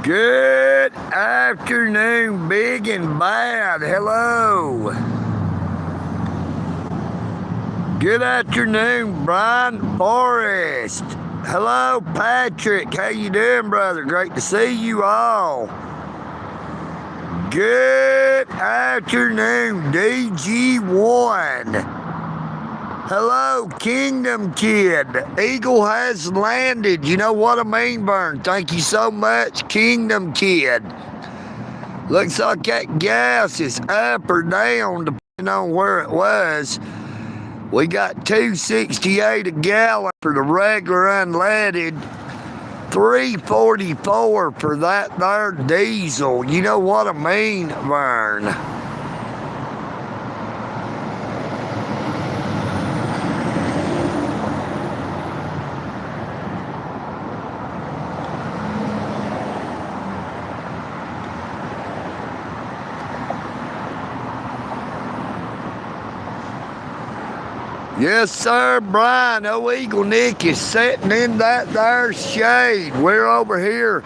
Good afternoon, big and bad. Hello. Good afternoon, Brian Forrest. Hello, Patrick. How you doing, brother? Great to see you all. Good afternoon, DG1. Hello, Kingdom Kid. Eagle has landed. You know what I mean, Vern? Thank you so much, Kingdom Kid. Looks like that gas is up or down, depending on where it was. We got $2.68 a gallon for the regular unleaded, $3.44 for that there diesel. You know what I mean, Vern? Yes, sir, Brian. EagleNick is sitting in that there shade. We're over here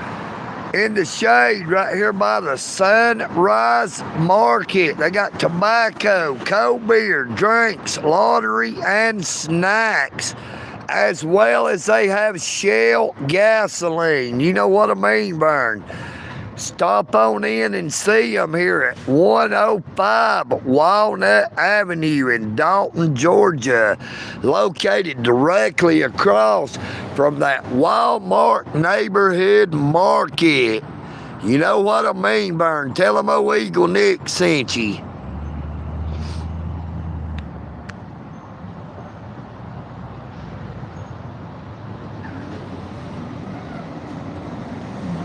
in the shade right here by the Sunrise Market. They got tobacco, cold beer, drinks, lottery, and snacks, as well as they have Shell gasoline. You know what I mean, Vern? Stop on in and see them here at 105 Walnut Avenue in Dalton, Georgia, located directly across from that Walmart neighborhood market. You know what I mean, Vern? Tell them EagleNick sent you.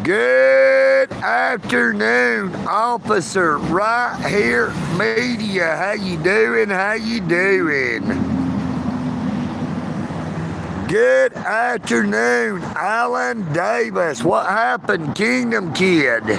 Good afternoon, Officer Right Here Media. How you doing? How you doing? Good afternoon, Alan Davis. What happened, Kingdom Kid?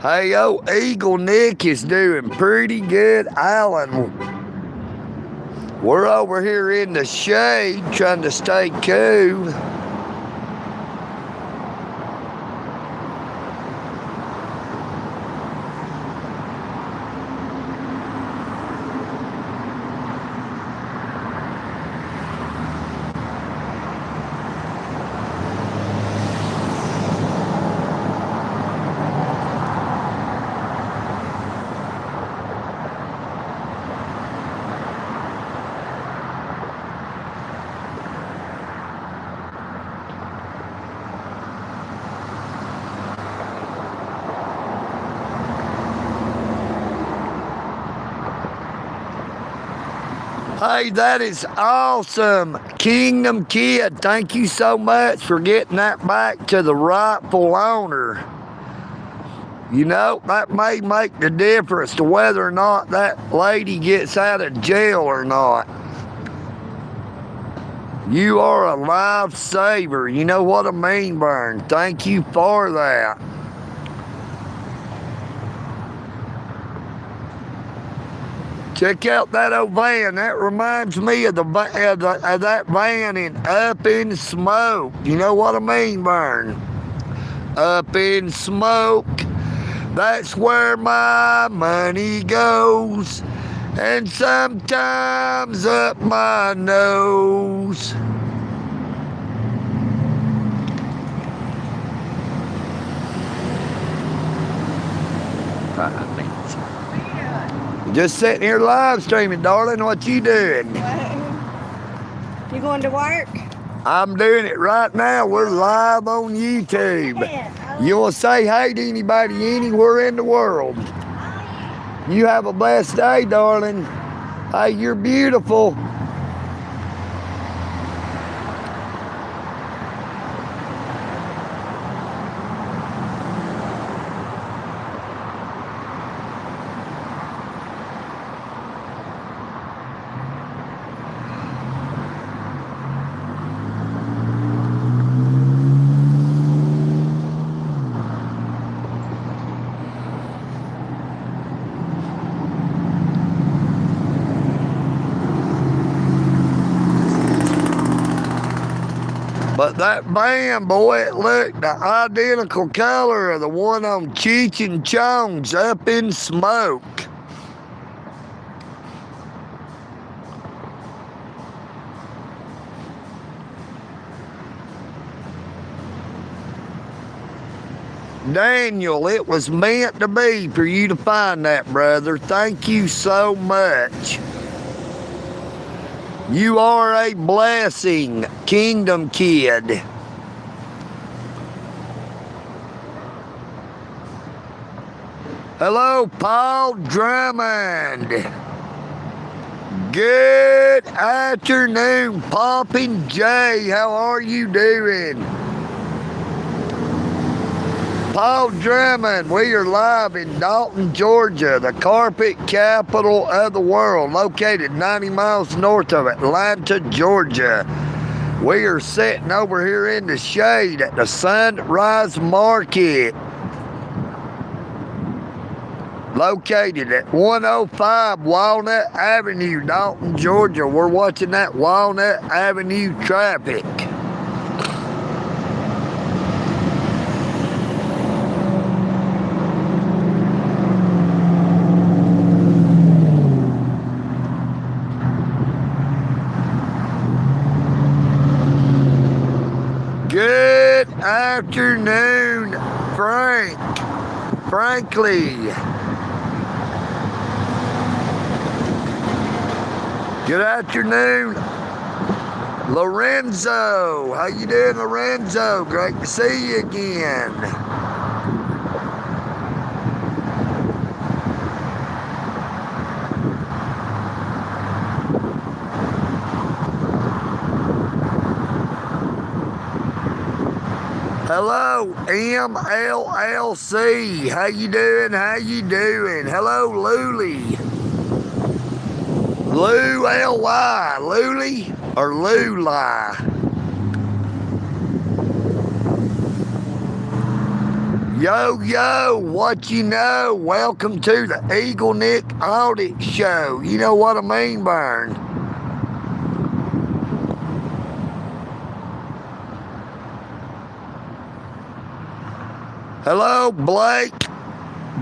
Hey, EagleNick is doing pretty good, Alan. We're over here in the shade trying to stay cool. Hey, that is awesome, Kingdom Kid. Thank you so much for getting that back to the rightful owner. You know, that may make the difference to whether or not that lady gets out of jail or not. You are a lifesaver. You know what I mean, Vern? Thank you for that. Check out that old van. That reminds me of that van in Up in Smoke. You know what I mean, Vern? Up in Smoke, that's where my money goes, and sometimes up my nose. Just sitting here live streaming, darling. What you doing? You going to work? I'm doing it right now. We're live on YouTube. You want to say hey to anybody anywhere in the world? You have a blessed day, darling. Hey, you're beautiful. But that van, boy, it looked the identical color of the one on Cheech and Chong's, Up in Smoke. Daniel, it was meant to be for you to find that, brother. Thank you so much. You are a blessing, Kingdom Kid. Hello, Paul Drummond. Good afternoon, Poppin' Jay. How are you doing? Paul Drummond, we are live in Dalton, Georgia, the carpet capital of the world, located 90 miles north of Atlanta, Georgia. We are sitting over here in the shade at the Sunrise Market, located at 105 Walnut Avenue, Dalton, Georgia. We're watching that Walnut Avenue traffic. Good afternoon, Frankly. Good afternoon, Lorenzo. How you doing, Lorenzo? Great to see you again. Hello, MLLC. How you doing? How you doing? Hello, Luli. Lou-L-Y. Luli or Luli? Yo, what you know? Welcome to the EagleNick Audit Show. You know what I mean, Vern? Hello, Blake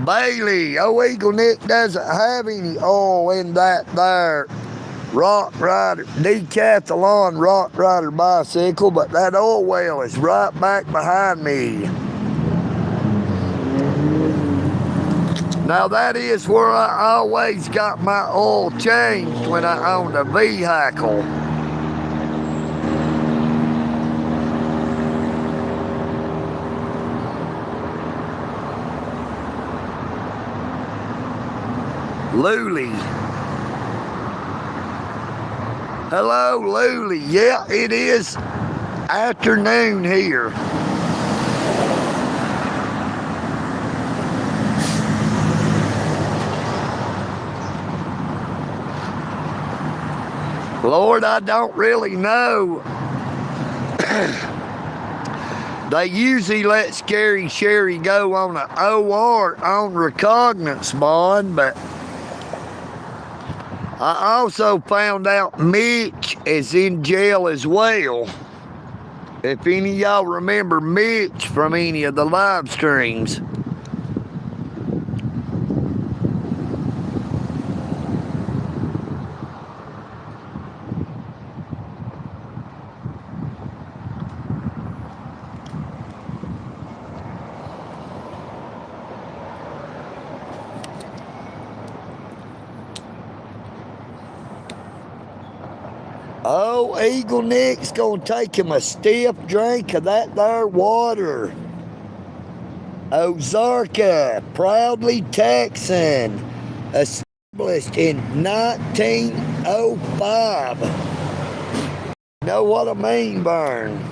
Bailey. Oh, EagleNick doesn't have any oil in that there Rock Rider, Decathlon Rock Rider bicycle, but that oil well is right back behind me. Now that is where I always got my oil changed when I owned a vehicle. Luli. Hello, Luli. Yeah, it is afternoon here. Lord, I don't really know. They usually let Scary Sherry go on an OR on recognizance bond, but I also found out Mitch is in jail as well. If any of y'all remember Mitch from any of the live streams. Oh, EagleNick's gonna take him a stiff drink of that there water. Ozarka, proudly Texan, established in 1905. Know what I mean, Vern?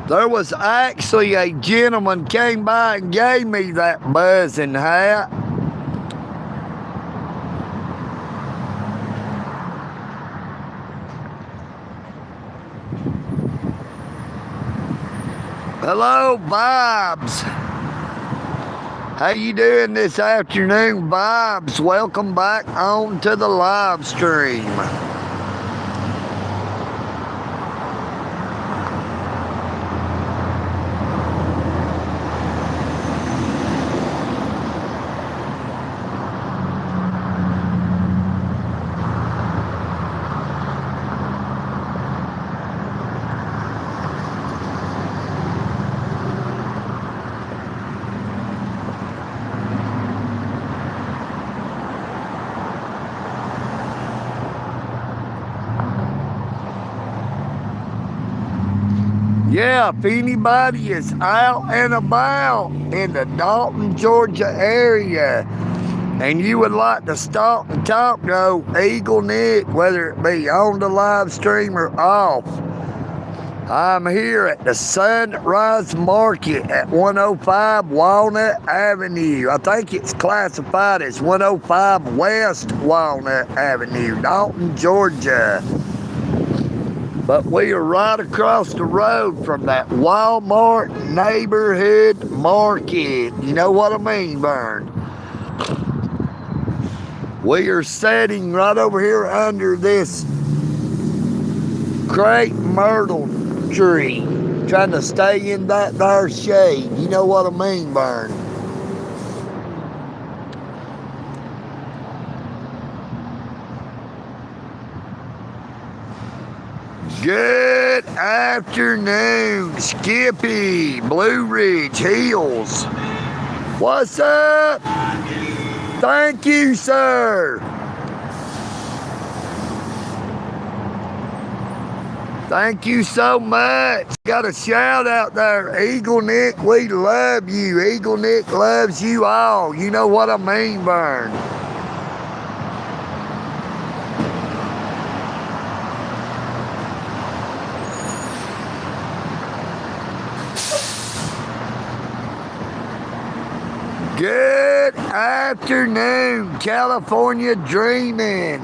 There was actually a gentleman came by and gave me that buzzing hat. Hello, Bobs. How you doing this afternoon, Bobs? Welcome back on to the live stream. Yeah, if anybody is out and about in the Dalton, Georgia area, and you would like to stop and talk to EagleNick, whether it be on the live stream or off, I'm here at the Sunrise Market at 105 Walnut Avenue. I think it's classified as 105 West Walnut Avenue, Dalton, Georgia. But we are right across the road from that Walmart neighborhood market. You know what I mean, Vern? We are sitting right over here under this crepe myrtle tree, trying to stay in that there shade. You know what I mean, Vern? Good afternoon, Skippy, Blue Ridge Hills. What's up? Thank you, sir. Thank you so much. Got a shout out there. EagleNick, we love you. EagleNick loves you all. You know what I mean, Vern? Good afternoon, California Dreaming.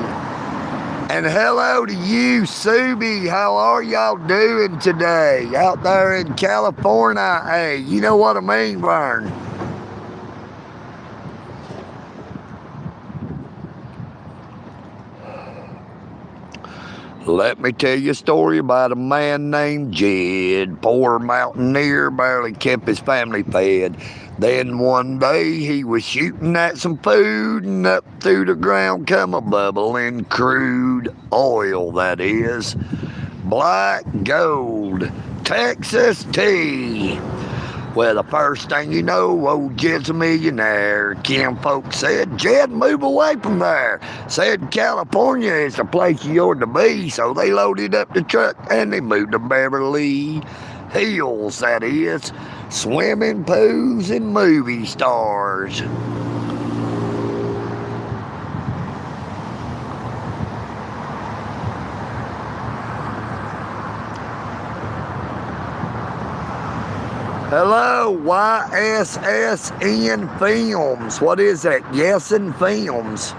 And hello to you, Subi. How are y'all doing today out there in California? Hey, you know what I mean, Vern? Let me tell you a story about a man named Jed. Poor mountaineer, barely kept his family fed. Then one day he was shooting at some food, and up through the ground come a bubbling crude oil, that is. Black gold, Texas tea. Well, the first thing you know, old Jed's a millionaire. Kim folks said, Jed, move away from there. Said California is the place you ought to be. So they loaded up the truck and they moved to Beverly Hills, that is. Swimming pools and movie stars. Hello, YSSN Films. What is that? Yesin Films.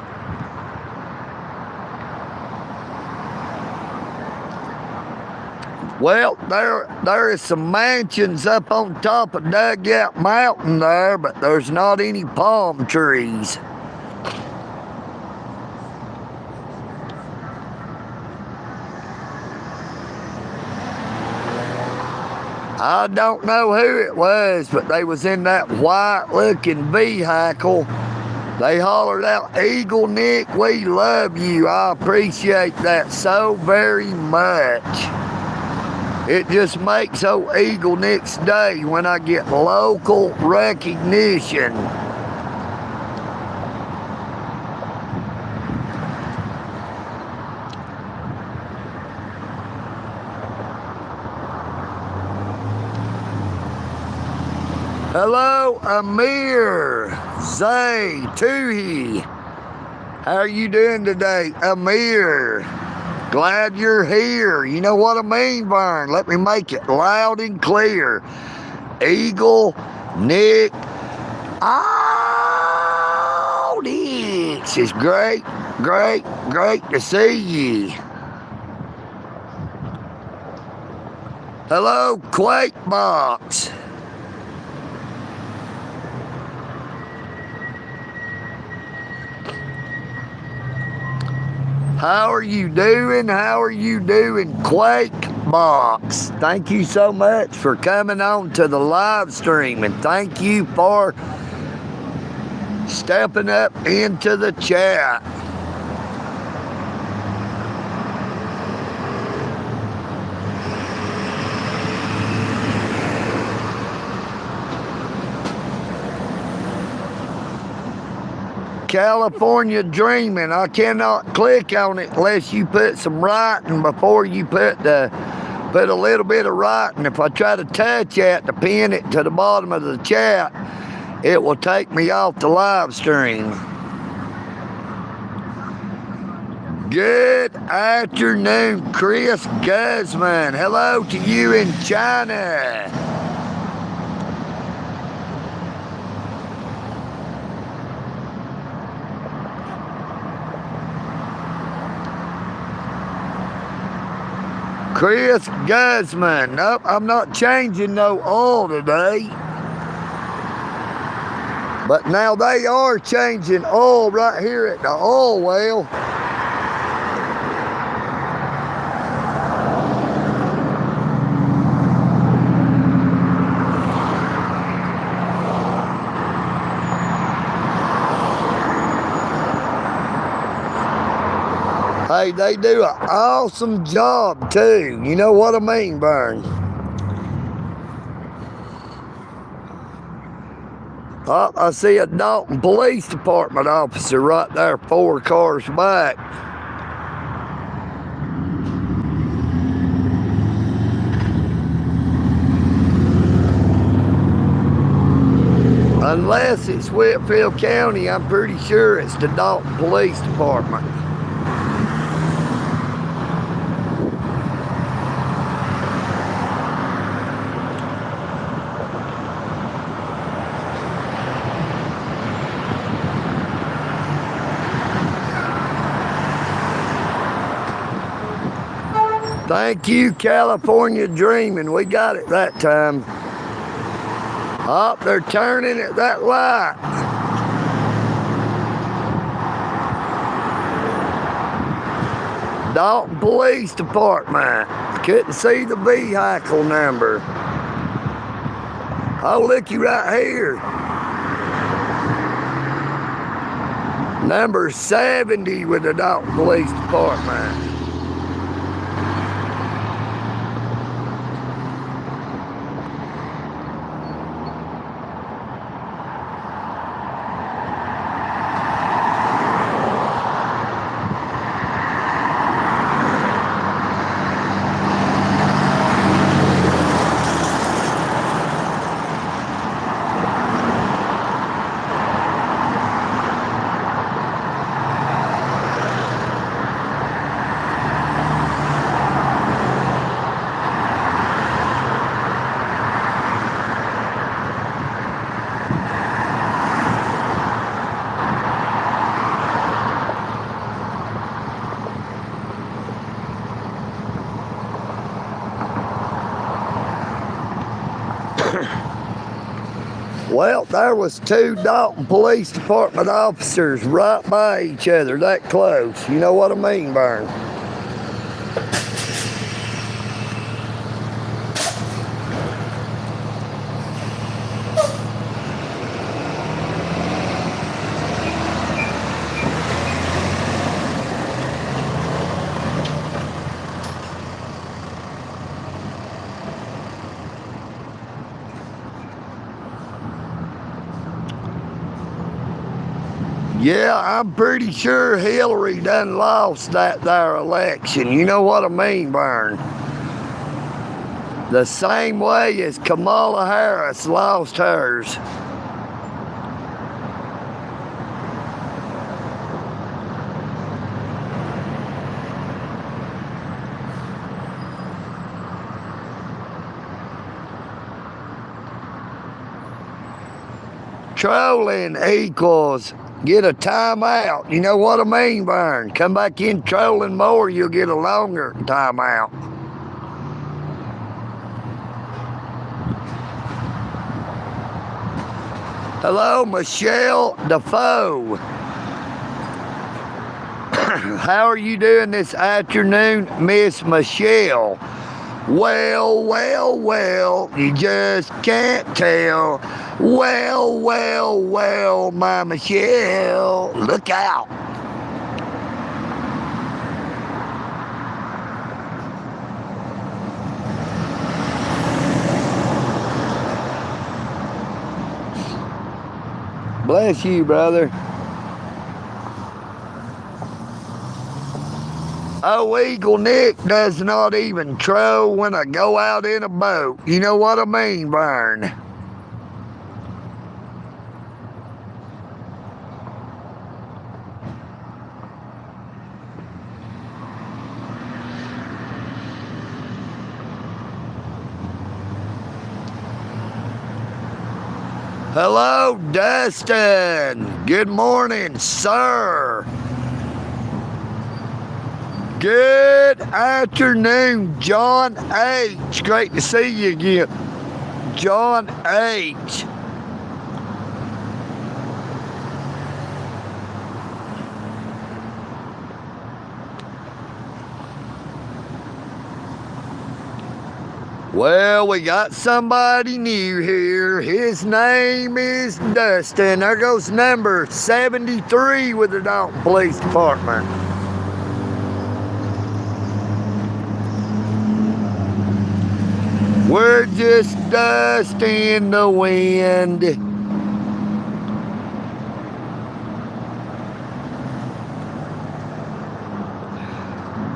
Well, there is some mansions up on top of Dugout Mountain there, but there's not any palm trees. I don't know who it was, but they was in that white-looking vehicle. They hollered out, EagleNick, we love you. I appreciate that so very much. It just makes old EagleNick's day when I get local recognition. Hello, Amir, Zay, Tuhi. How are you doing today, Amir? Glad you're here. You know what I mean, Vern? Let me make it loud and clear. EagleNick AUDITS. It's great to see ye. Hello, Quake Box. How are you doing? How are you doing, Quake Box? Thank you so much for coming on to the live stream, and thank you for stepping up into the chat. California Dreaming. I cannot click on it unless you put some writing before you put a little bit of writing. If I try to touch it to pin it to the bottom of the chat, it will take me off the live stream. Good afternoon, Chris Guzman. Hello to you in China. Chris Guzman. Nope, I'm not changing no oil today. But now they are changing oil right here at the oil well. Hey, they do an awesome job too. You know what I mean, Vern? Oh, I see a Dalton Police Department officer right there 4 cars back. Unless it's Whitfield County, I'm pretty sure it's the Dalton Police Department. Thank you, California Dreaming. We got it that time. Oh, they're turning at that light. Dalton Police Department. Couldn't see the vehicle number. Oh, looky right here. Number 70 with the Dalton Police Department. Well, there was 2 Dalton Police Department officers right by each other, that close. You know what I mean, Vern? Yeah, I'm pretty sure Hillary done lost that there election. You know what I mean, Vern? The same way as Kamala Harris lost hers. trolling equals get a timeout. You know what I mean, Vern? Come back in trolling more, you'll get a longer timeout. Hello, Michelle Defoe. How are you doing this afternoon, Miss Michelle? Well, well, well, you just can't tell. Well, well, well, my Michelle, look out. Bless you, brother. Oh, EagleNick does not even troll when I go out in a boat. You know what I mean, Vern? Hello, Dustin. Good morning, sir. Good afternoon, John H. Great to see you again. John H. Well, we got somebody new here. His name is Dustin. There goes number 73 with the Dalton Police Department. We're just dust in the wind.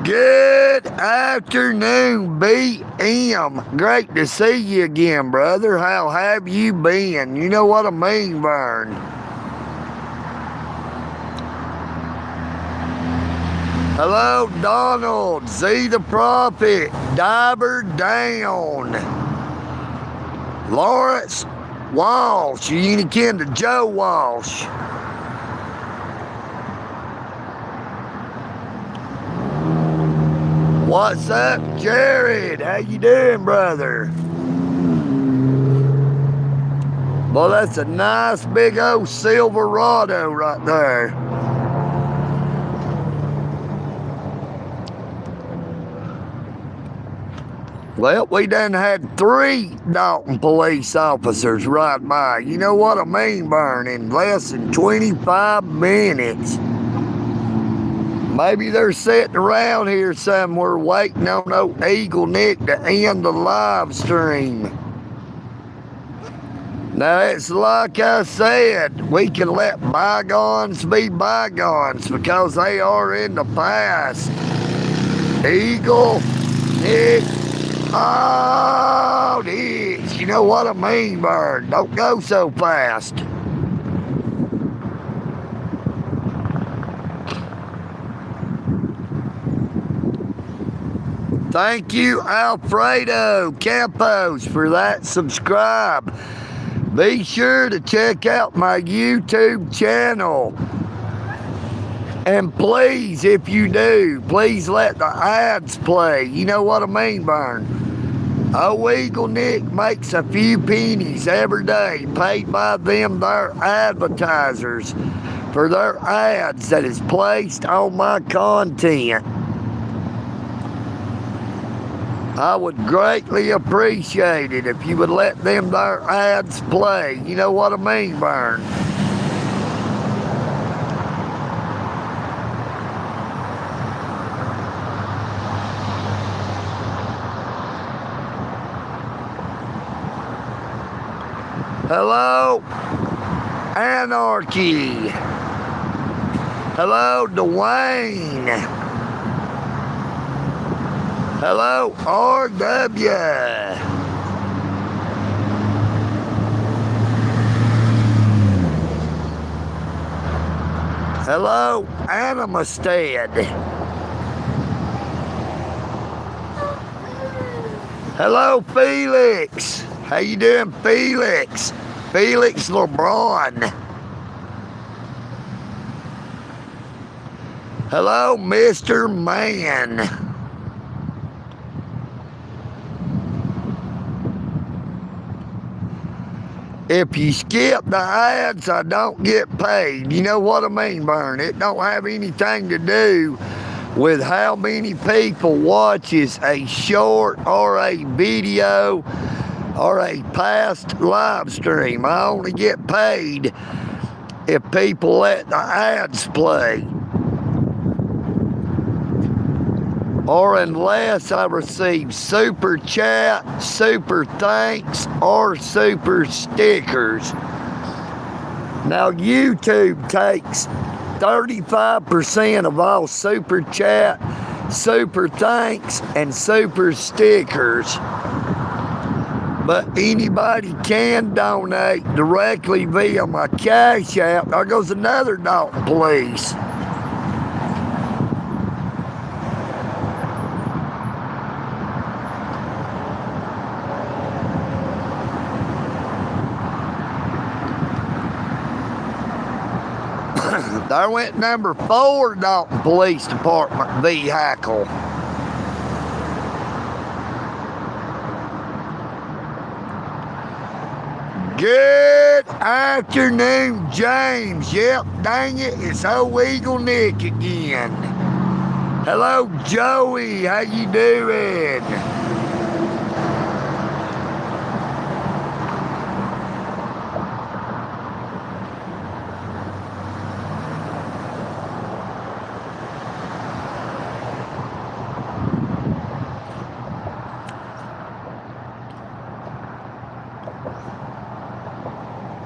Good afternoon, BM. Great to see you again, brother. How have you been? You know what I mean, Vern. Hello, Donald, Z the Prophet, Diver Down, Lawrence Walsh, you ain't kin to Joe Walsh. What's up, Jared? How you doing, brother? Well, that's a nice big old Silverado right there. Well, we done had 3 Dalton police officers ride by. You know what I mean, Vern, in less than 25 minutes. Maybe they're sitting around here somewhere waiting on old EagleNick to end the live stream. Now, it's like I said, we can let bygones be bygones because they are in the past. EagleNick. AUDITS, you know what I mean, Bird. Don't go so fast. Thank you, Alfredo Campos, for that subscribe. Be sure to check out my YouTube channel. And please, if you do, please let the ads play. You know what I mean, Vern. Oh, EagleNick makes a few pennies every day paid by them, their advertisers, for their ads that is placed on my content. I would greatly appreciate it if you would let them, their ads play. You know what I mean, Vern. Hello, Anarchy. Hello, Dwayne. Hello, RW. Hello, Animasted. Hello, Felix. How you doing, Felix? Felix LeBron. Hello, Mr. Man. If you skip the ads, I don't get paid. You know what I mean, Vern? It don't have anything to do with how many people watches a short or a video or a past live stream. I only get paid if people let the ads play. Or unless I receive super chat, super thanks, or super stickers. Now YouTube takes 35% of all super chat, super thanks, and super stickers. But anybody can donate directly via my Cash App. There goes another Dalton Police. There went number 4 Dalton Police Department vehicle. Good afternoon, James. Yep, dang it, it's old EagleNick again. Hello, Joey. How you doing?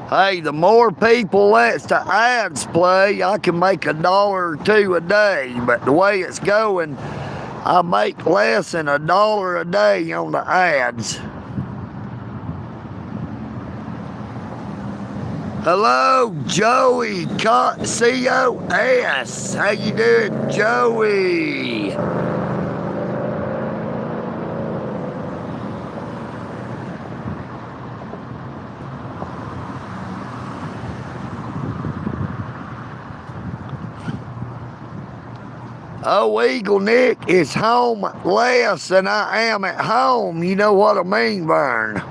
Hey, the more people lets the ads play, I can make $1 or $2 a day. But the way it's going, I make less than $1 a day on the ads. Hello, Joey, COS. How you doing, Joey? Oh, EagleNick is home less than I am at home. You know what I mean, Vern?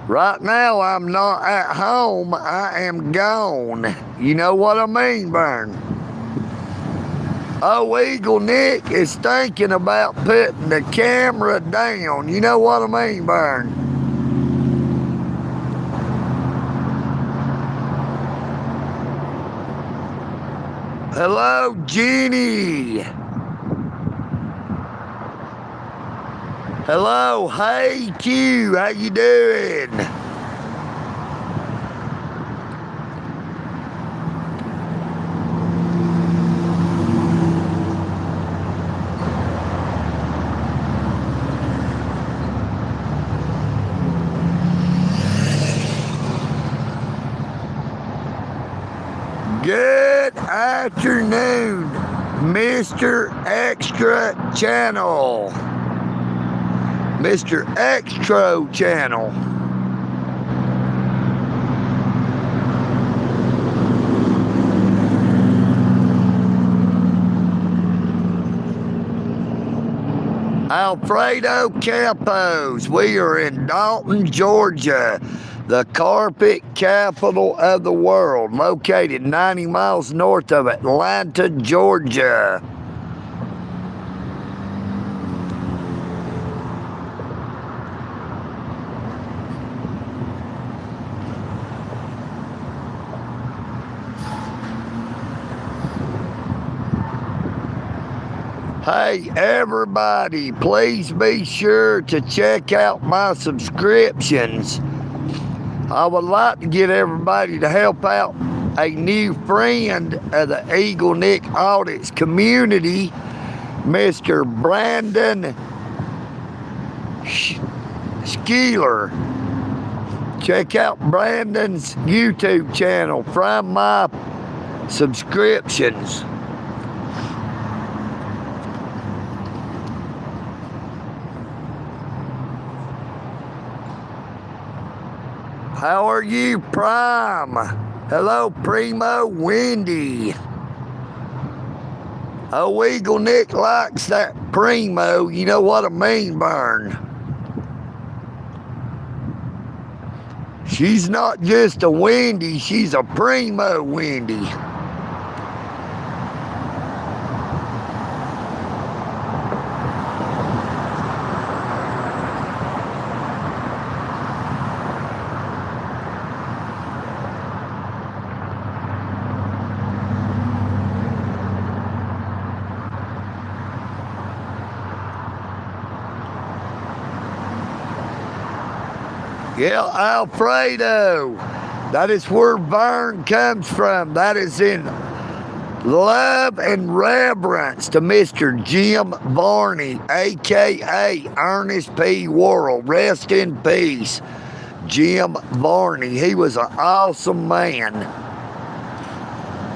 Right now, I'm not at home. I am gone. You know what I mean, Vern? Oh, EagleNick is thinking about putting the camera down. You know what I mean, Vern? Hello, Jeannie. Hello, hey Q, how you doing? Good afternoon, Mr. Extra Channel. Mr. Extra Channel. Alfredo Capos. We are in Dalton, Georgia, the carpet capital of the world, located 90 miles north of Atlanta, Georgia. Hey, everybody, please be sure to check out my subscriptions. I would like to get everybody to help out a new friend of the EagleNick Audits community, Mr. Brandon Skeeler. Check out Brandon's YouTube channel from my subscriptions. How are you, Prime? Hello, Primo Wendy. Oh, EagleNick likes that Primo. You know what I mean, Vern? She's not just a Wendy, she's a Primo Wendy. Yeah, Alfredo. That is where Vern comes from. That is in love and reverence to Mr. Jim Varney, a.k.a. Ernest P. Worrell. Rest in peace, Jim Varney. He was an awesome man.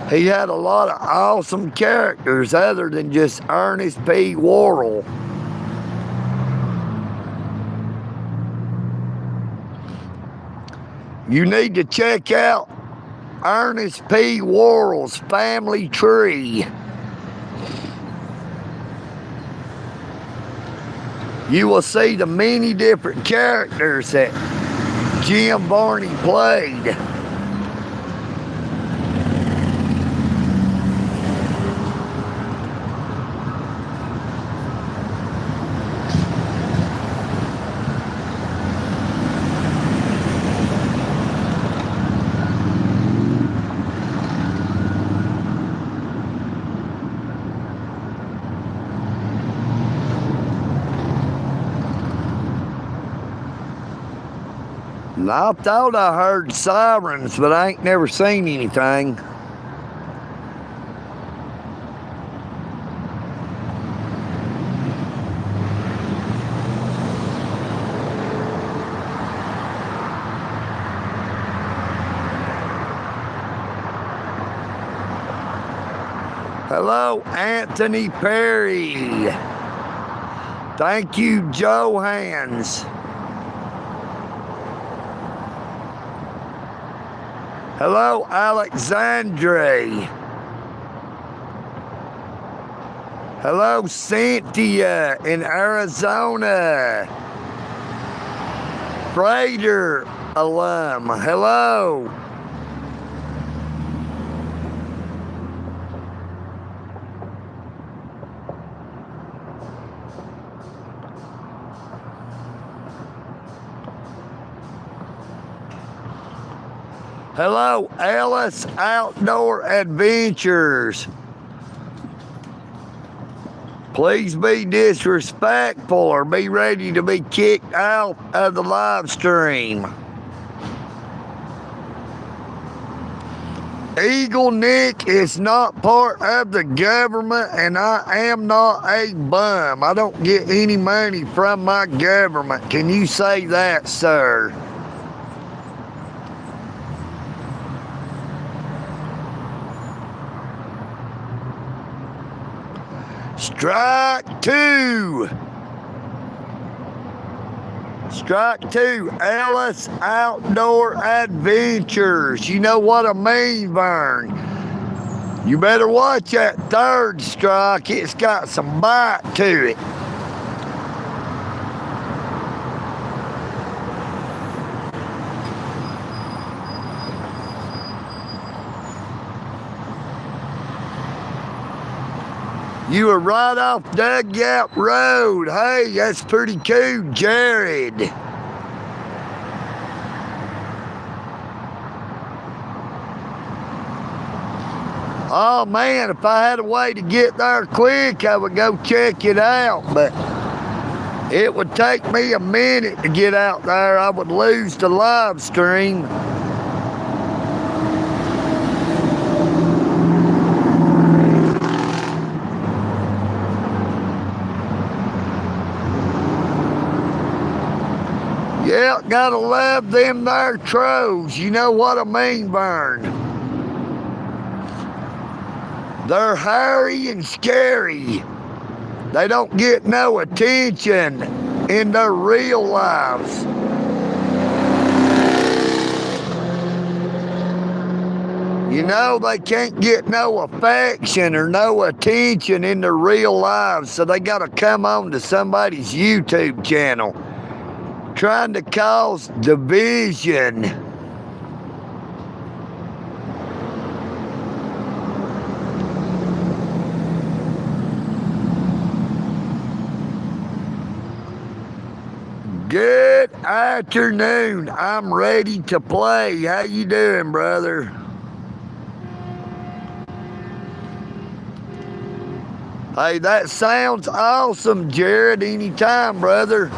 He had a lot of awesome characters other than just Ernest P. Worrell. You need to check out Ernest P. Worrell's family tree. You will see the many different characters that Jim Varney played. And I thought I heard sirens, but I ain't never seen anything. Hello, Anthony Perry. Thank you, Johans. Hello, Alexandre. Hello, Cynthia in Arizona. Freighter alum. Hello. Hello, Ellis Outdoor Adventures. Please be disrespectful or be ready to be kicked out of the live stream. EagleNick is not part of the government, and I am not a bum. I don't get any money from my government. Can you say that, sir? Strike two. Strike two. Ellis Outdoor Adventures. You know what I mean, Vern? You better watch that third strike. It's got some bite to it. You were right off Dugout Road. Hey, that's pretty cool, Jared. Oh man, if I had a way to get there quick, I would go check it out, but it would take me a minute to get out there. I would lose the live stream. Yeah, gotta love them there trolls. You know what I mean, Vern? They're hairy and scary. They don't get no attention in their real lives. You know, they can't get no affection or no attention in their real lives, so they got to come on to somebody's YouTube channel trying to cause division. Good afternoon. I'm ready to play. How you doing, brother? Hey, that sounds awesome, Jared. Anytime, brother.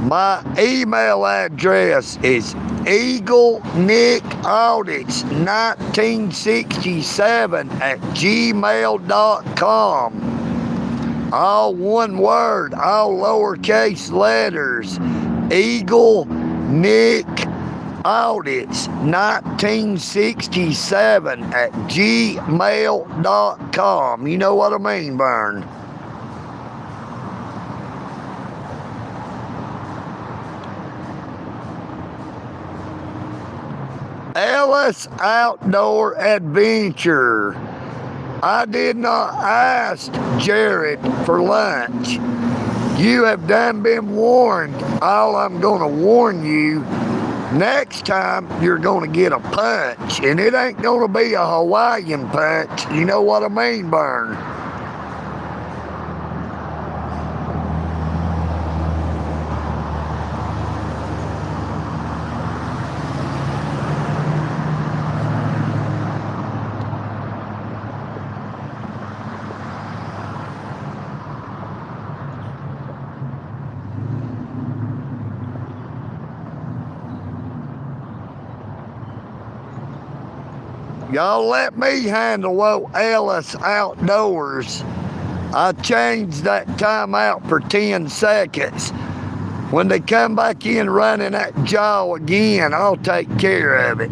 My email address is EagleNick67@gmail.com. All one word, all lowercase letters. EagleNick1967@gmail.com. You know what I mean, Vern? Ellis Outdoor Adventure. I did not ask Jared for lunch. You have done been warned. All I'm going to warn you, next time you're going to get a punch. And it ain't going to be a Hawaiian punch. You know what I mean, Vern? Y'all let me handle Ellis Outdoors. I changed that time out for 10 seconds. When they come back in running that jaw again, I'll take care of it.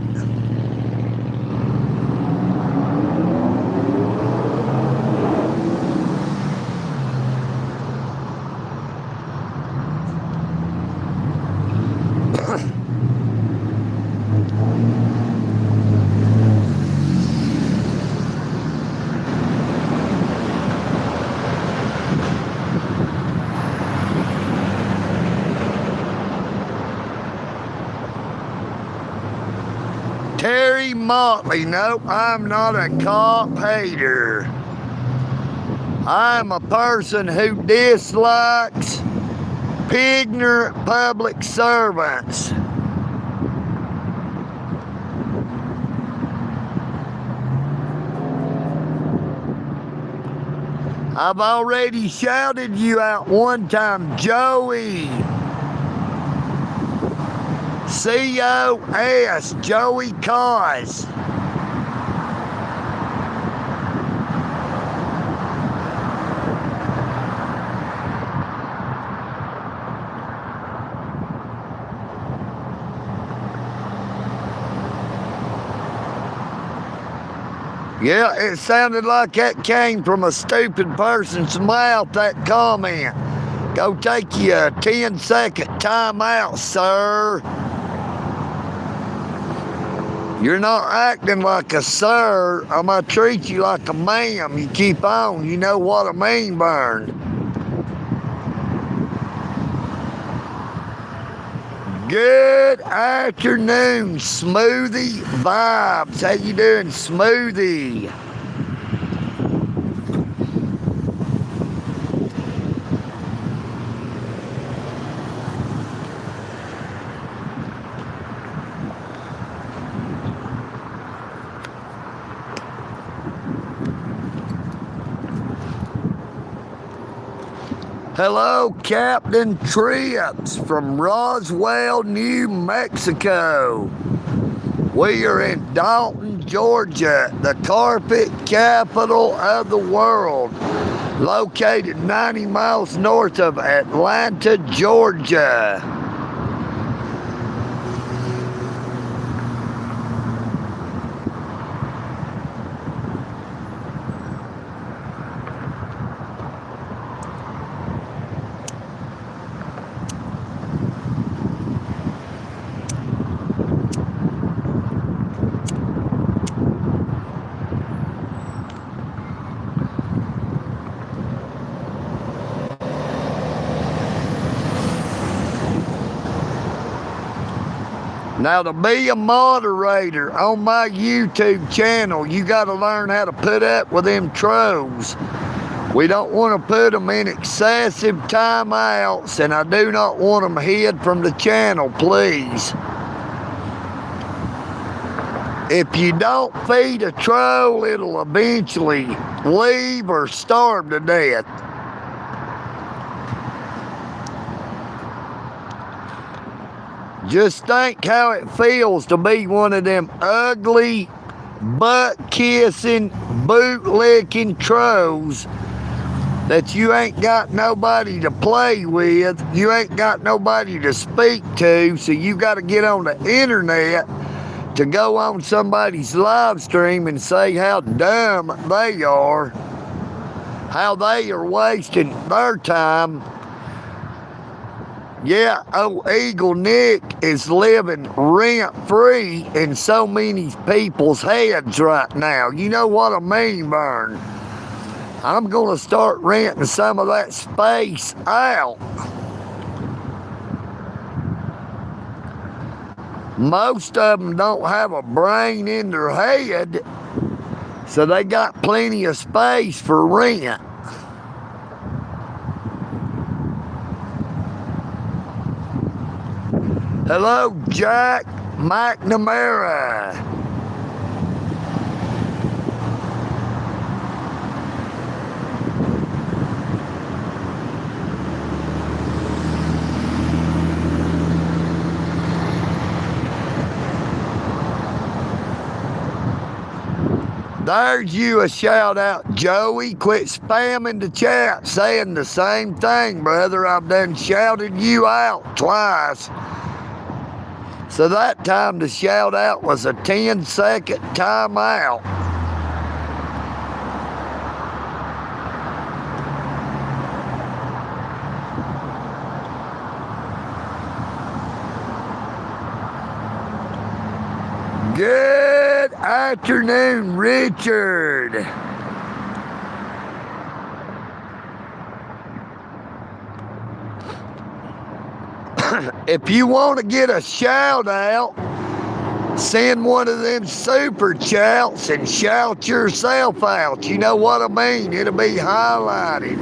Terry Motley, nope, I'm not a cop hater. I'm a person who dislikes ignorant public servants. I've already shouted you out one time, Joey. C-O-S, Joey Cause. Yeah, it sounded like that came from a stupid person's mouth, that comment. Go take you a 10-second timeout, sir. You're not acting like a sir. I'm gonna treat you like a ma'am. You keep on. You know what I mean, Vern. Good afternoon, Smoothie Vibes. How you doing, Smoothie? Hello, Captain Trips from Roswell, New Mexico. We are in Dalton, Georgia, the carpet capital of the world, located 90 miles north of Atlanta, Georgia. Now, to be a moderator on my YouTube channel, you got to learn how to put up with them trolls. We don't want to put them in excessive timeouts, and I do not want them hid from the channel, please. If you don't feed a troll, it'll eventually leave or starve to death. Just think how it feels to be one of them ugly, butt-kissing, boot-licking trolls that you ain't got nobody to play with, you ain't got nobody to speak to, so you got to get on the internet to go on somebody's live stream and say how dumb they are, how they are wasting their time. Yeah, EagleNick is living rent-free in so many people's heads right now. You know what I mean, VERN? I'm going to start renting some of that space out. Most of them don't have a brain in their head, so they got plenty of space for rent. Hello, Jack McNamara. There's you a shout out, Joey. Quit spamming the chat saying the same thing, brother. I've done shouted you out twice. So that time the shout out was a 10-second timeout. Good afternoon, Richard. If you want to get a shout out, send one of them super chats and shout yourself out. You know what I mean? It'll be highlighted.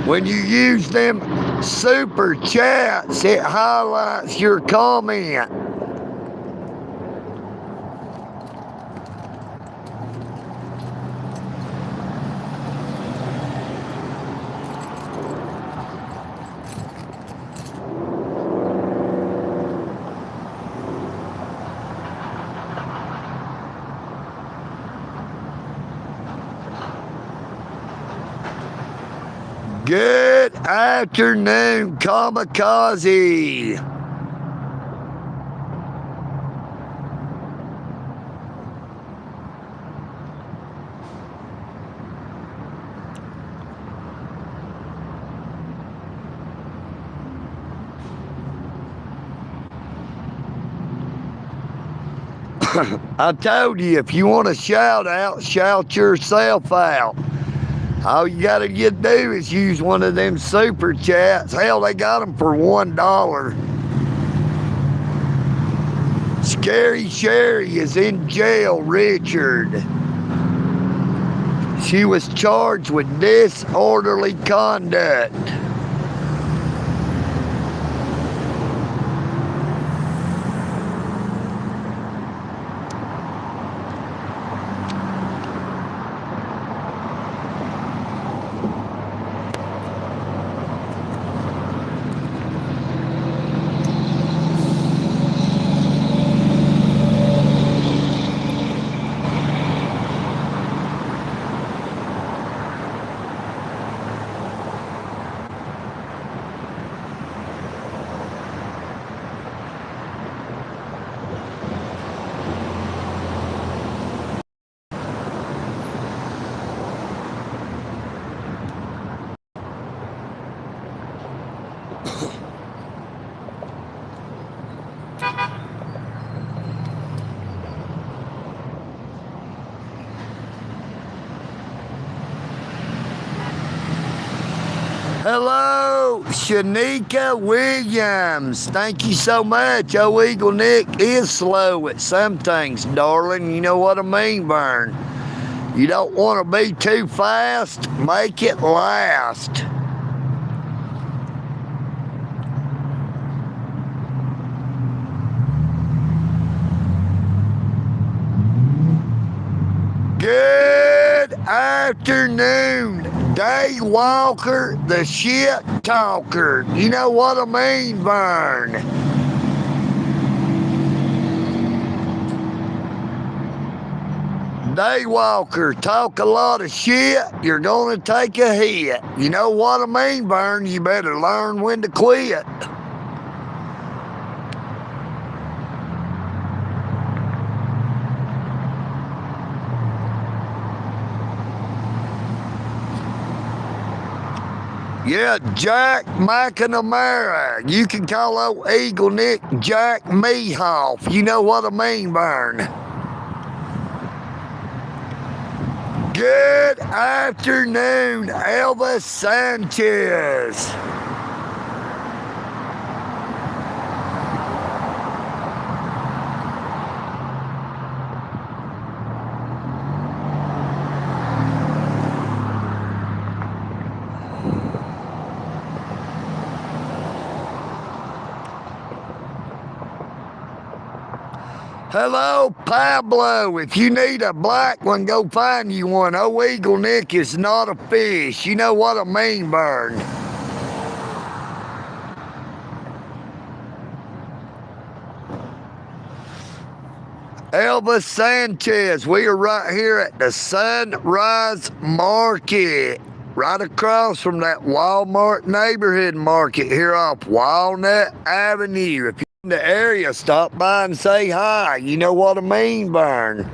When you use them super chats, it highlights your comment. Good afternoon, Kamikaze. I told you, if you want a shout out, shout yourself out. All you gotta do is use one of them super chats. Hell, they got them for $1. Scary Sherry is in jail, Richard. She was charged with disorderly conduct. Hello, Shanika Williams. Thank you so much. Oh, Eagle Nick is slow at some things, darling. You know what I mean, Vern? You don't want to be too fast. Make it last. Good afternoon, Day Walker, the shit talker. You know what I mean, Vern? Day Walker, talk a lot of shit, you're gonna take a hit. You know what I mean, Vern? You better learn when to quit. Yeah, Jack McNamara. You can call old Eagle Nick Jack Mehoff. You know what I mean, Vern? Good afternoon, Elvis Sanchez. Hello, Pablo. If you need a black one, go find you one. Oh, Eagle Nick is not a fish. You know what I mean, Vern? Elvis Sanchez. We are right here at the Sunrise Market, right across from that Walmart neighborhood market here off Walnut Avenue. If you're in the area, stop by and say hi. You know what I mean, Vern?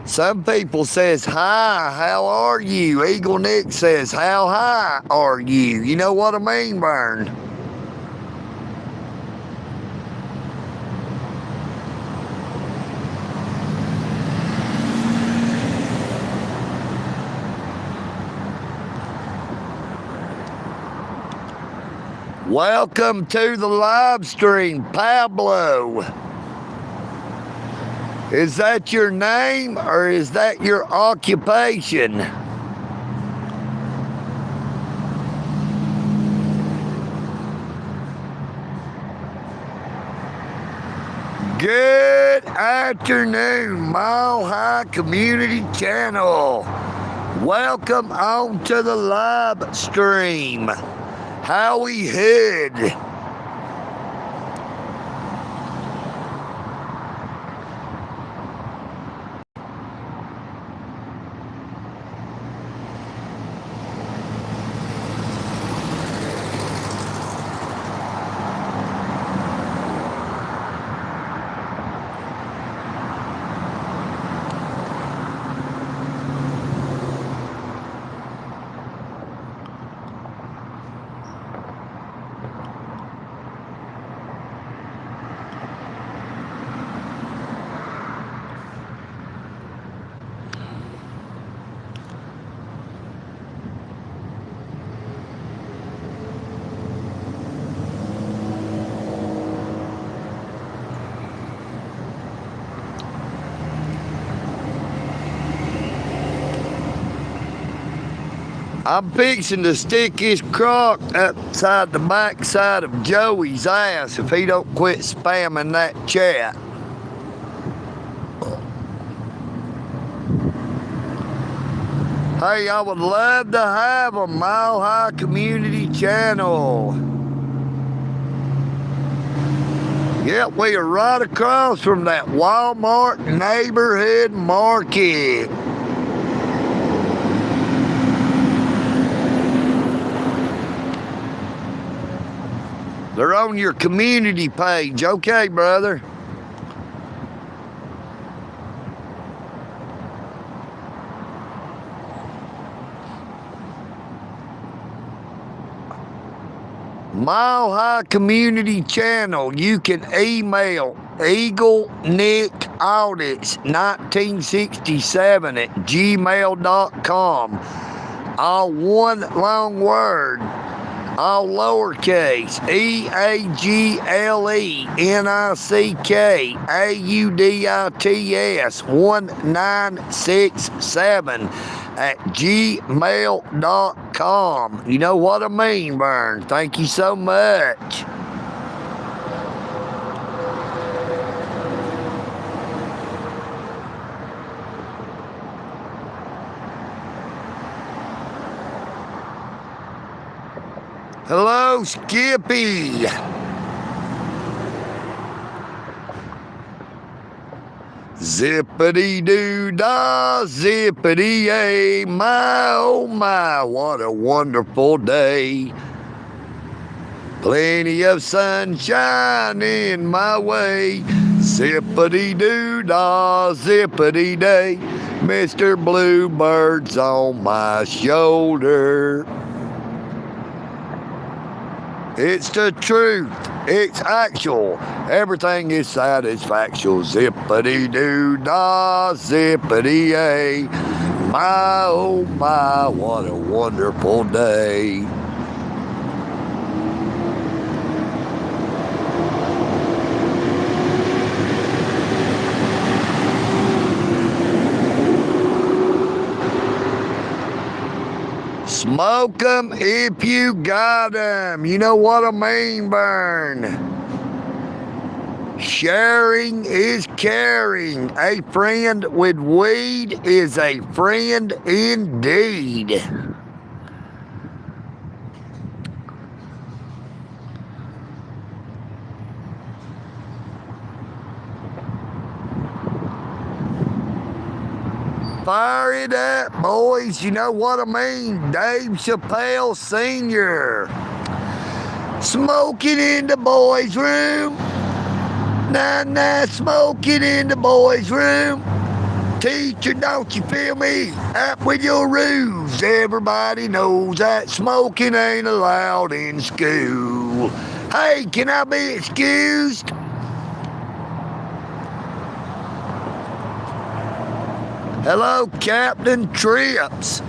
Some people says, hi, how are you? Eagle Nick says, how high are you? You know what I mean, Vern? Welcome to the live stream, Pablo. Is that your name or is that your occupation? Good afternoon, Mile High Community Channel. Welcome on to the live stream. Howie Hood. I'm fixing to stick his crock upside the backside of Joey's ass if he don't quit spamming that chat. Hey, I would love to have a Mile High Community Channel. Yep, we are right across from that Walmart neighborhood market. They're on your community page. Okay, brother. Mile High Community Channel. You can email EagleNick Audits 1967 at gmail.com. All one long word. All lowercase, EagleNick AUDITS 1967 at gmail.com. You know what I mean, Vern. Thank you so much. Hello, Skippy. Zippity-doo-dah, zippity-yay, my, oh my, what a wonderful day. Plenty of sunshine in my way. Zippity-doo-dah, zippity-day, Mr. Bluebird's on my shoulder. It's the truth. It's actual. Everything is satisfactual. Zippity-doo-dah, zippity-yay. My, oh my, what a wonderful day. Smoke 'em if you got 'em. You know what I mean, Vern. Sharing is caring. A friend with weed is a friend indeed. Fire it up, boys. You know what I mean? Dave Chappelle Sr. Smoking in the boys' room. Nah, smoking in the boys' room. Teacher, don't you feel me? Up with your rules. Everybody knows that smoking ain't allowed in school. Hey, can I be excused? Hello, Captain Trips.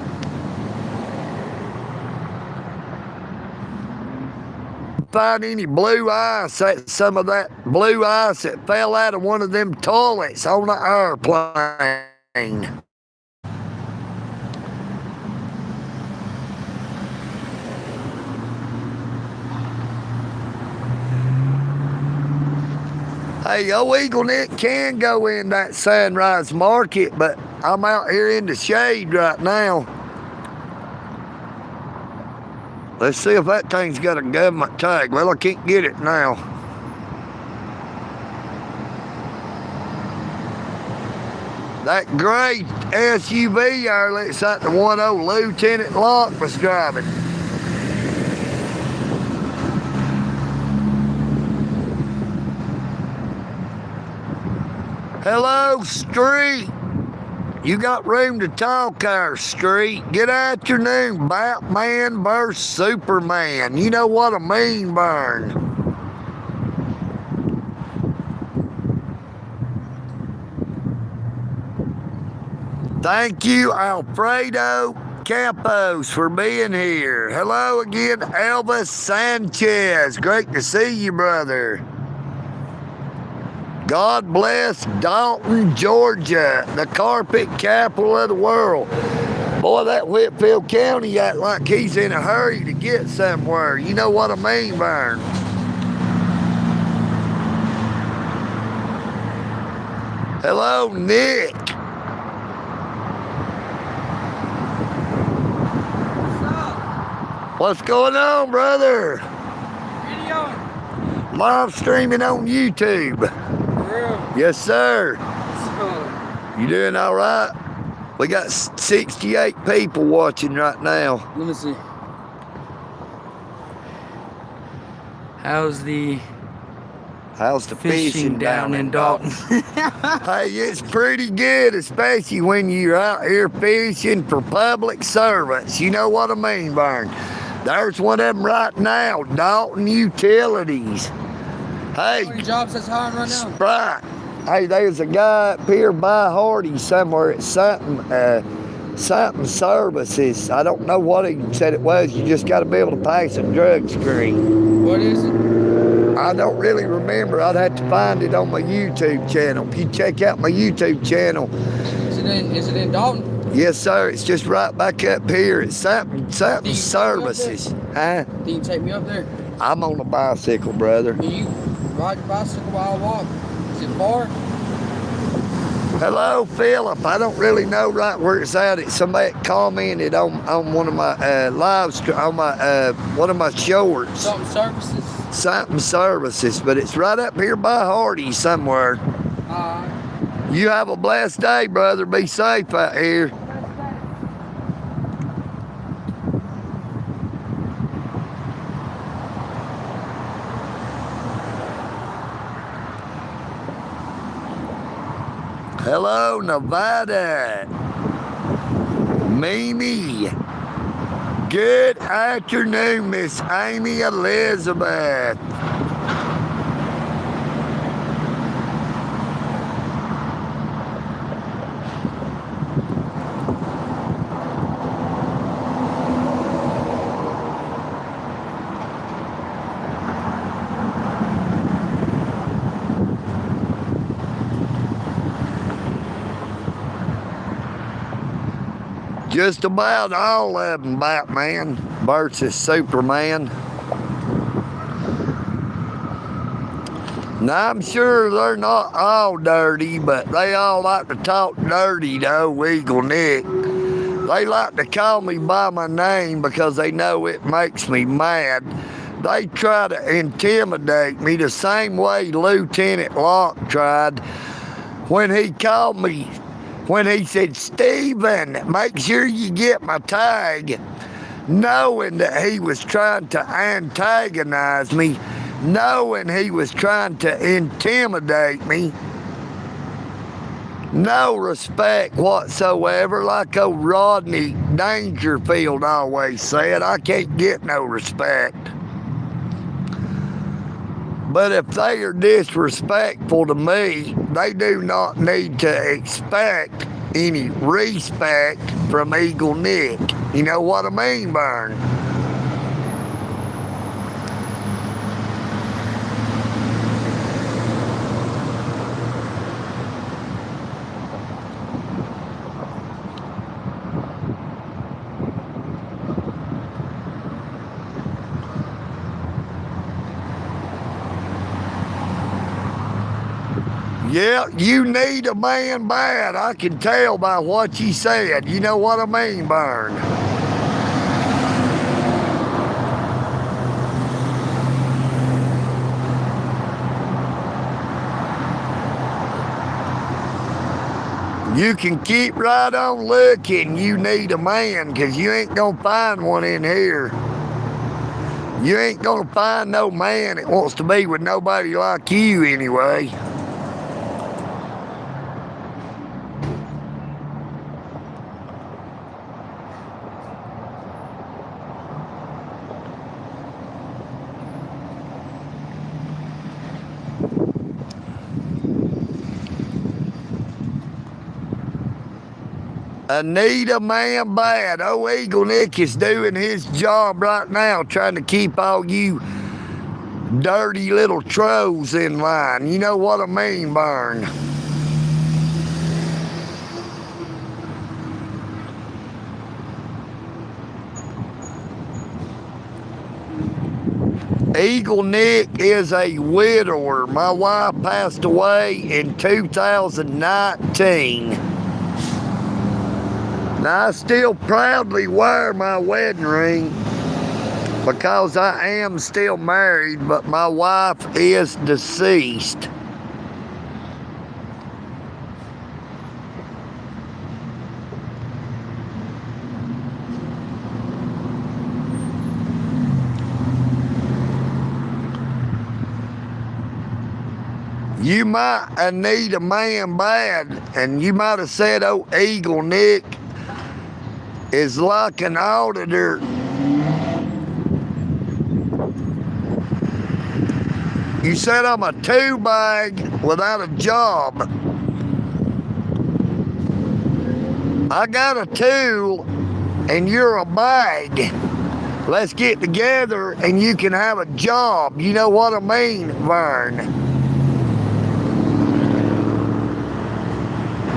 Find any blue ice, some of that blue ice that fell out of one of them toilets on the airplane. Hey, EagleNick can go in that Sunrise Market, but I'm out here in the shade right now. Let's see if that thing's got a government tag. Well, I can't get it now. That gray SUV there looks like the one old Lieutenant Locke was driving. Hello, street. You got room to talk there, street. Get out your name, Batman vs. Superman. You know what I mean, Vern. Thank you, Alfredo Campos, for being here. Hello again, Elvis Sanchez. Great to see you, brother. God bless Dalton, Georgia, the carpet capital of the world. Boy, that Whitfield County act like he's in a hurry to get somewhere. You know what I mean, Vern? Hello, Nick. What's going on, brother? Video. Live streaming on YouTube. Yes, sir. You doing all right? We got 68 people watching right now. Let me see. How's the fishing down in Dalton? Hey, it's pretty good, especially when you're out here fishing for public service. You know what I mean, Vern? There's one of them right now, Dalton Utilities. Hey, How many jobs that's hiring right now? Sprite. Hey, there's a guy up here by Hardy somewhere at something services. I don't know what he said it was. You just got to be able to pass a drug screen. What is it? I don't really remember. I'd have to find it on my YouTube channel. If you check out my YouTube channel. Is it in Dalton? Yes, sir. It's just right back up here. It's something you services. Huh? Can you take me up there? I'm on a bicycle, brother. Can you ride your bicycle while I walk? Is it far? Hello, Philip. I don't really know right where it's at. It's somebody commented on one of my on my one of my shorts. Something services? Something services, but it's right up here by Hardy somewhere. You have a blessed day, brother. Be safe out here. Hello, Nevada. Mimi. Good afternoon, Miss Amy Elizabeth. Just about all of them, Batman versus Superman. Now, I'm sure they're not all dirty, but they all like to talk dirty to old EagleNick. They like to call me by my name because they know it makes me mad. They try to intimidate me the same way Lieutenant Locke tried when he called me. When he said, Steven, make sure you get my tag, knowing that he was trying to antagonize me, knowing he was trying to intimidate me. No respect whatsoever, like old Rodney Dangerfield always said, I can't get no respect. But if they are disrespectful to me, they do not need to expect any respect from EagleNick. You know what I mean, Vern? Yeah, you need a man bad. I can tell by what you said. You know what I mean, Vern? You can keep right on looking. You need a man, because you ain't going to find one in here. You ain't going to find no man that wants to be with nobody like you anyway. I need a man bad. Oh, EagleNick is doing his job right now, trying to keep all you dirty little trolls in line. You know what I mean, Vern? EagleNick is a widower. My wife passed away in 2019. Now, I still proudly wear my wedding ring because I am still married, but my wife is deceased. You might need a man bad, and you might have said, oh, EagleNick is like an auditor You said I'm a two bag without a job. I got a tool and you're a bag. Let's get together and you can have a job. You know what I mean, Vern?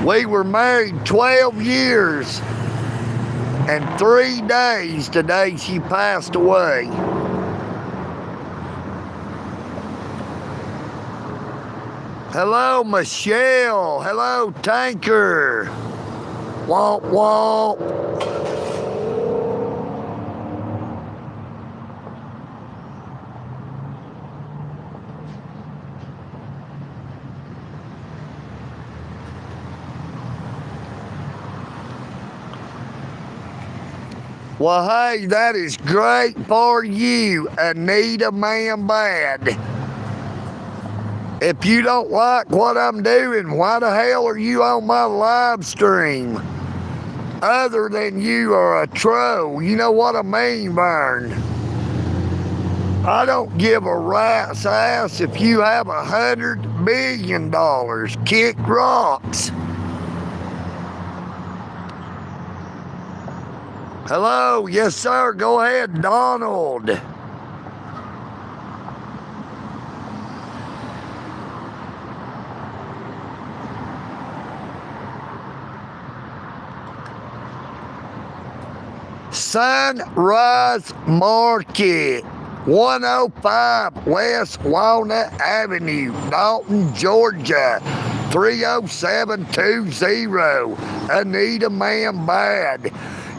We were married 12 years and 3 days today she passed away. Hello, Michelle. Hello, Tanker. Womp womp. Well, hey, that is great for you, Anita Man Bad. If you don't like what I'm doing, why the hell are you on my live stream? Other than you are a troll. You know what I mean, Vern? I don't give a rat's ass if you have $100 billion. Kick rocks. Hello, yes sir, go ahead, Donald. Sunrise Market, 105 West Walnut Avenue, Dalton, Georgia, 30720. Anita Man Bad.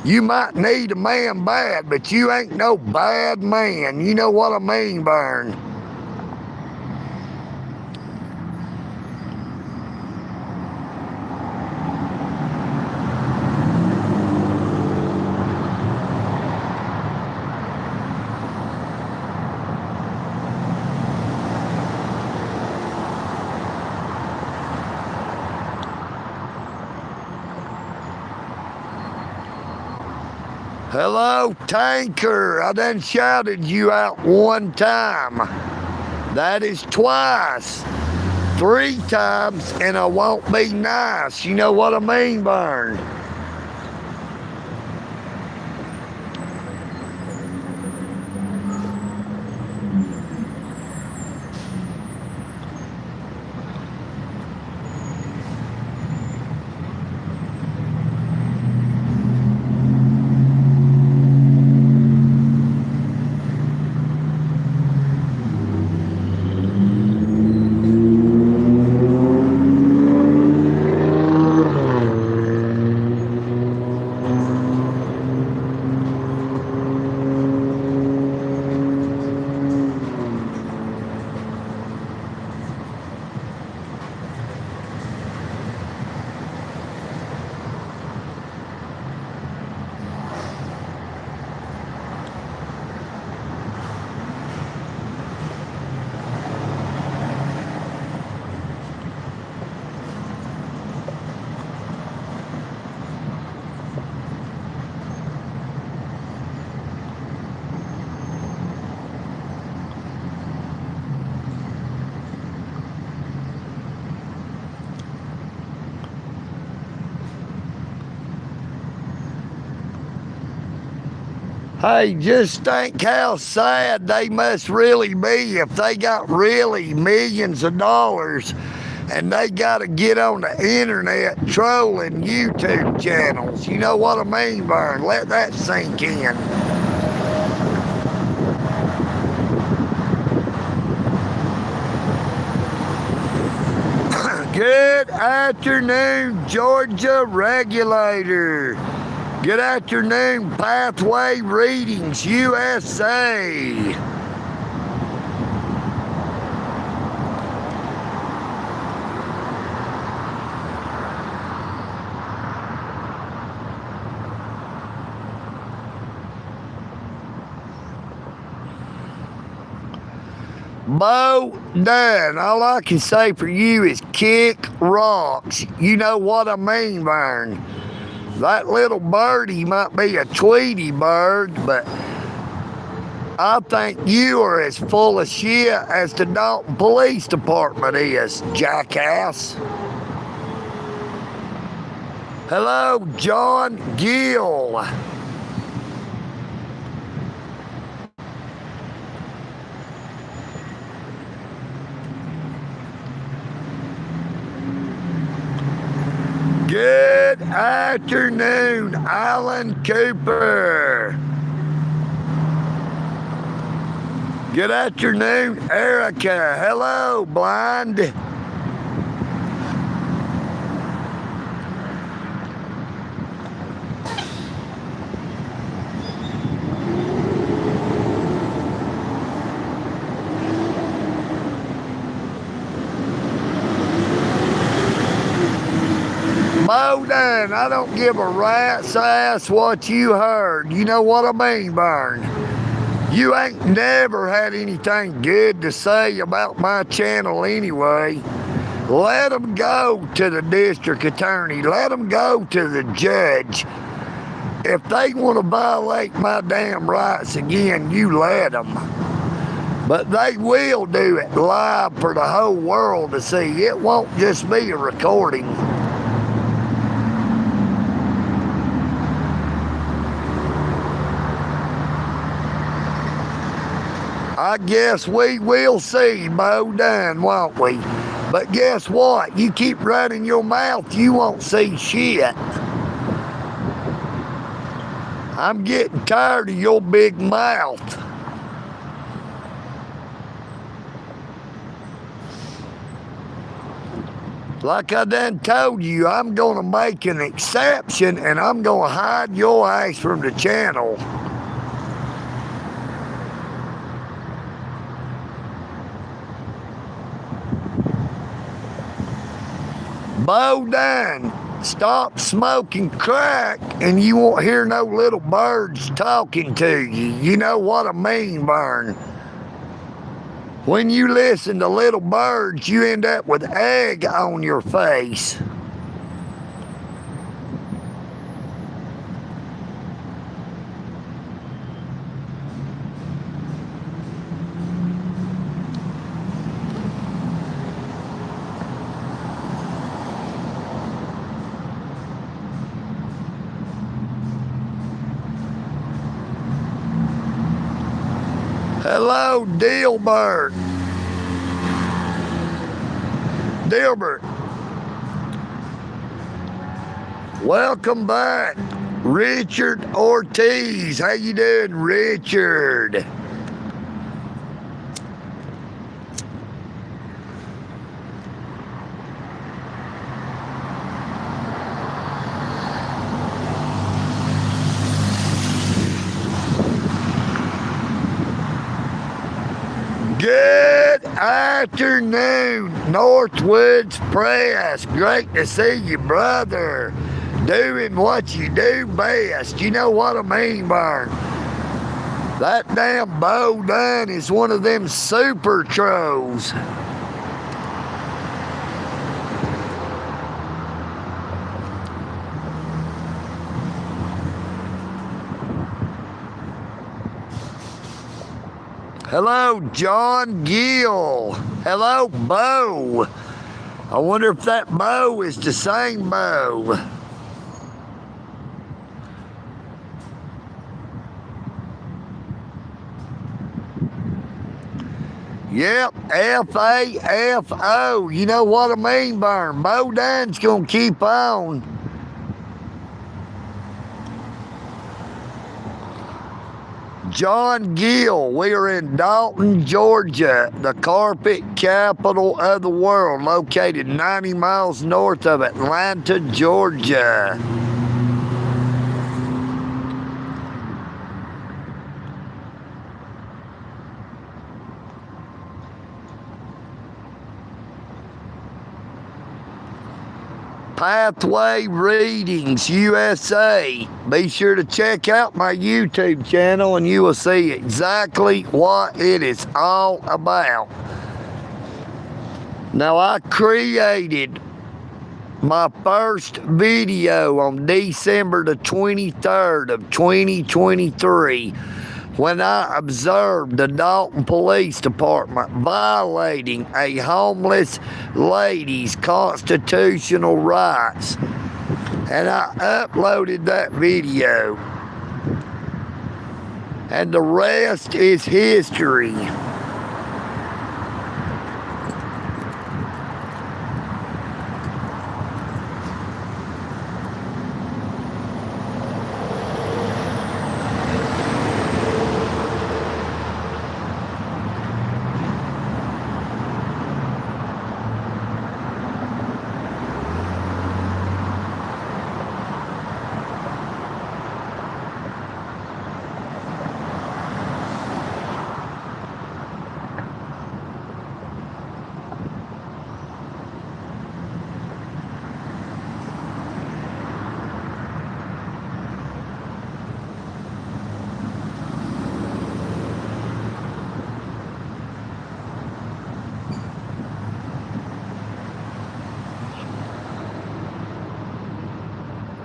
You might need a man bad, but you ain't no bad man. You know what I mean, Vern? Hello, Tanker. I done shouted you out one time. That is twice. 3 times, and I won't be nice. You know what I mean, Vern? Hey, just think how sad they must really be if they got really millions of dollars and they got to get on the internet trolling YouTube channels. You know what I mean, Vern? Let that sink in. Good afternoon, Georgia Regulator. Good afternoon, Pathway Readings USA. Bo Dunn, all I can say for you is kick rocks. You know what I mean, Vern. That little birdie might be a Tweety bird, but I think you are as full of shit as the Dalton Police Department is, jackass. Hello, John Gill. Good afternoon, Alan Cooper. Good afternoon, Erica. Hello, Blind. Bowden, I don't give a rat's ass what you heard. You know what I mean, Vern? You ain't never had anything good to say about my channel anyway. Let them go to the district attorney. Let them go to the judge. If they want to violate my damn rights again, you let them. But they will do it live for the whole world to see. It won't just be a recording. I guess we will see, Bowden, won't we? But guess what? You keep running your mouth, you won't see shit. I'm getting tired of your big mouth. Like I done told you, I'm gonna make an exception and I'm gonna hide your ass from the channel. Bowden, stop smoking crack and you won't hear no little birds talking to you. You know what I mean, Vern? When you listen to little birds, you end up with egg on your face. Hello, Dilbert. Dilbert. Welcome back, Richard Ortiz. How you doing, Richard? Good afternoon, Northwoods Press. Great to see you, brother. Doing what you do best. You know what I mean, Vern? That damn Bowden is one of them super trolls. Hello, John Gill. Hello, Bo. I wonder if that Bo is the same Bo. Yep, F-A-F-O. You know what I mean, Vern? Bowden's gonna keep on. John Gill, we are in Dalton, Georgia, the carpet capital of the world, located 90 miles north of Atlanta, Georgia. Pathway Readings USA. Be sure to check out my YouTube channel and you will see exactly what it is all about. Now, I created my first video on December the 23rd of 2023. when I observed the Dalton Police Department violating a homeless lady's constitutional rights. And I uploaded that video. And the rest is history.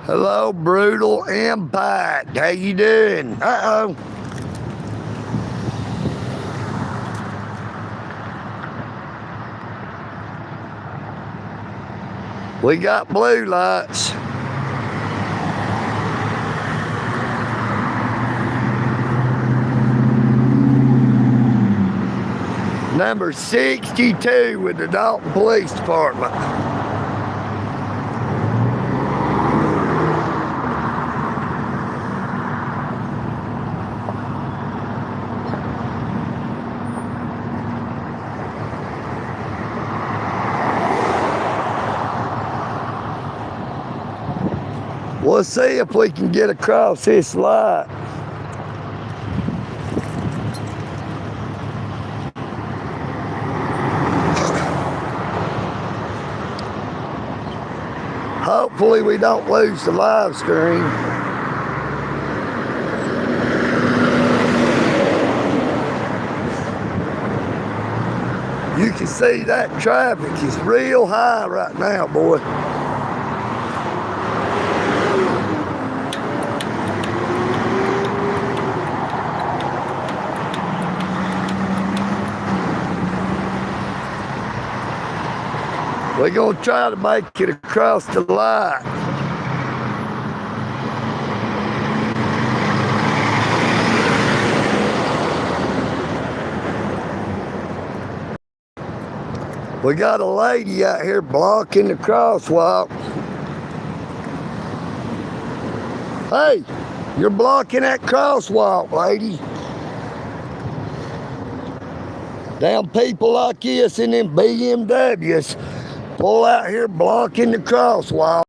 Hello, Brutal Impact. How you doing? Uh-oh. We got blue lights. Number 62 with the Dalton Police Department. We'll see if we can get across this light. Hopefully we don't lose the live stream. You can see that traffic is real high right now, boy. We're going to try to make it across the line. We got a lady out here blocking the crosswalk. Hey, you're blocking that crosswalk, lady. Damn people like this in them BMWs pull out here blocking the crosswalk.